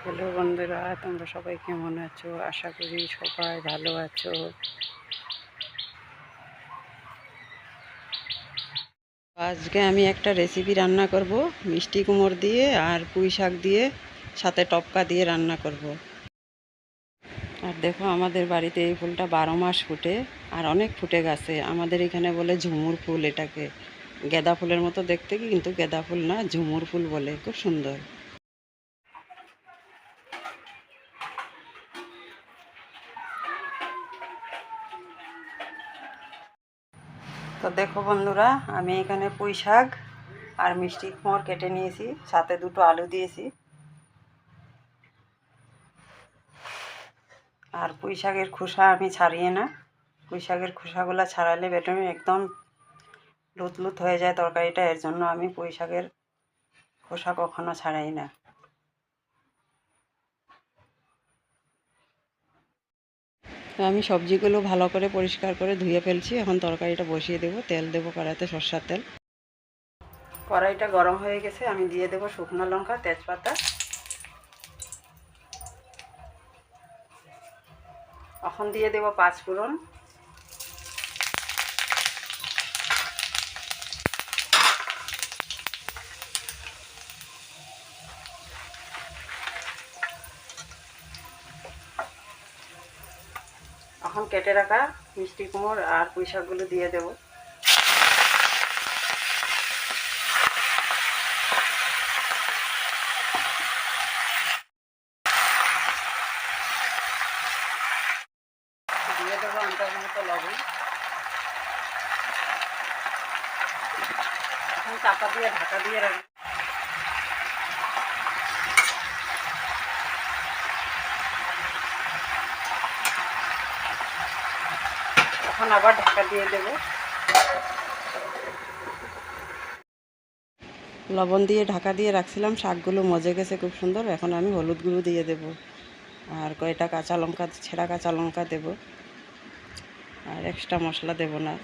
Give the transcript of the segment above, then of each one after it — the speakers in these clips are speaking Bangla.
হ্যালো বন্ধুরা, তোমরা সবাই কেমন আছো? আশা করি সবাই ভালো আছো। আজকে আমি একটা রেসিপি রান্না করব, মিষ্টি কুমড় দিয়ে আর পুঁই শাক দিয়ে, সাথে টপকা দিয়ে রান্না করব। আর দেখো, আমাদের বাড়িতে এই ফুলটা 12 মাস ফুটে, আর অনেক ফুটে গেছে। আমাদের এখানে বলে ঝুমুর ফুল এটাকে। গাঁদা ফুলের মতো দেখতে, কিন্তু গাঁদা ফুল না, ঝুমুর ফুল বলে। খুব সুন্দর। তো দেখো বন্ধুরা, আমি এখানে পুঁই শাক আর মিষ্টি কুমড় কেটে নিয়েছি, সাথে 2টো আলু দিয়েছি। আর পুঁই শাকের খোসা আমি ছাড়িয়ে না। পুঁই শাকের খোসাগুলো ছাড়ালে বেটে একদম লুতলুত হয়ে যায় তরকারিটা, এর জন্য আমি পুঁই শাকের খোসা কখনো ছাড়াই না। তো আমি সবজিগুলো ভালো করে পরিষ্কার করে ধুয়ে ফেলছি। এখন তরকারিটা বসিয়ে দেবো। তেল দেবো কড়াইতে, সরষের তেল। কড়াইটা গরম হয়ে গেছে, আমি দিয়ে দেবো শুকনো লঙ্কা, তেজপাতা। এখন দিয়ে দেবো 5 ফোড়ন। এখন কেটে রাখা মিষ্টি কুমড় আর পুঁই শাকগুলো দিয়ে দেবো। দিয়ে দেবো আন্দাজ লবণ। এখন চাপা দিয়ে ঢাকা দিয়ে রাখবো। এখন আবার ঢাকা দিয়ে দেবো। লবণ দিয়ে ঢাকা দিয়ে রাখছিলাম, শাকগুলো মজে গেছে খুব সুন্দর। এখন আমি হলুদ গুঁড়ো দিয়ে দেব, আর কয়টা কাঁচা লঙ্কা, ছেঁড়া কাঁচা লঙ্কা দেব, আর এক্সট্রা মশলা দেব না।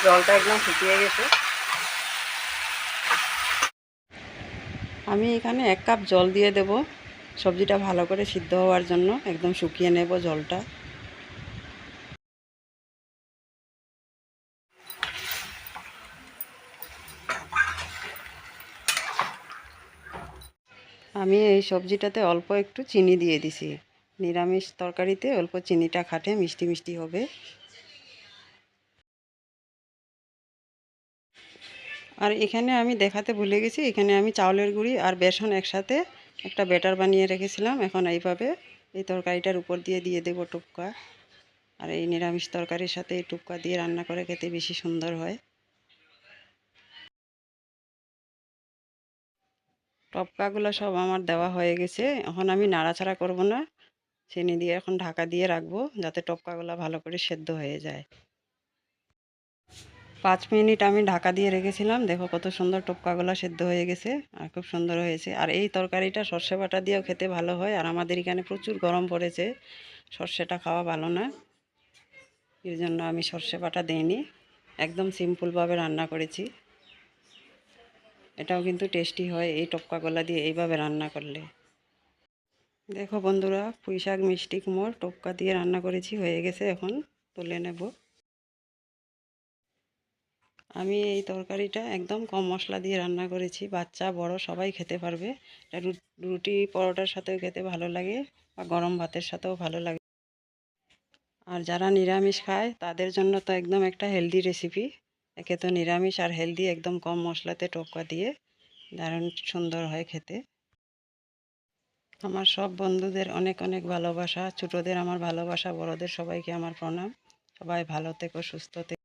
জলটা একদম শুকিয়ে গেছে। আমি এখানে 1 কাপ জল দিয়ে দেব, সবজিটা ভালো করে সিদ্ধ হওয়ার জন্য। একদম শুকিয়ে নেব জলটা। আমি এই সবজিটাতে অল্প একটু চিনি দিয়ে দিছি। নিরামিষ তরকারিতে অল্প চিনিটা খাটে, মিষ্টি মিষ্টি হবে। আর এখানে আমি দেখাতে ভুলে গেছি, এখানে আমি চাউলের গুঁড়ি আর বেসন একসাথে একটা ব্যাটার বানিয়ে রেখেছিলাম। এখন এইভাবে এই তরকারিটার উপর দিয়ে দিয়ে দেবো টুপকা। আর এই নিরামিষ তরকারির সাথে এই টুপকা দিয়ে রান্না করে খেতে বেশি সুন্দর হয়। টপকাগুলো সব আমার দেওয়া হয়ে গেছে। এখন আমি নাড়াচাড়া করব না, চিনি দিয়ে এখন ঢাকা দিয়ে রাখবো, যাতে টপকাগুলো ভালো করে সেদ্ধ হয়ে যায়। 5 মিনিট আমি ঢাকা দিয়ে রেখেছিলাম। দেখো কত সুন্দর টপকাগুলো সেদ্ধ হয়ে গেছে, আর খুব সুন্দর হয়েছে। আর এই তরকারিটা সর্ষে বাটা দিয়েও খেতে ভালো হয়। আর আমাদের এখানে প্রচুর গরম পড়েছে, সর্ষেটা খাওয়া ভালো না, এর জন্য আমি সর্ষে বাটা দিইনি। একদম সিম্পলভাবে রান্না করেছি। এটাও কিন্তু টেস্টি হয় এই টপকাগুলো দিয়ে এইভাবে রান্না করলে। দেখো বন্ধুরা, পুঁই শাক, মিষ্টি কুমড়, টপকা দিয়ে রান্না করেছি, হয়ে গেছে। এখন তুলে নেব। আমি এই তরকারিটা একদম কম মশলা দিয়ে রান্না করেছি। বাচ্চা বড় সবাই খেতে পারবে। এটা রুটি পরোটার সাথেও খেতে ভালো লাগে, বা গরম ভাতের সাথেও ভালো লাগে। আর যারা নিরামিষ খায় তাদের জন্য তো একদম একটা হেলদি রেসিপি। একে তো নিরামিষ আর হেলদি, একদম কম মশলাতে টপকা দিয়ে দারুণ সুন্দর হয় খেতে। আমার সব বন্ধুদের অনেক অনেক ভালোবাসা, ছোটোদের আমার ভালোবাসা, বড়দের সবাইকে আমার প্রণাম। সবাই ভালো থেকো, সুস্থ থেকো।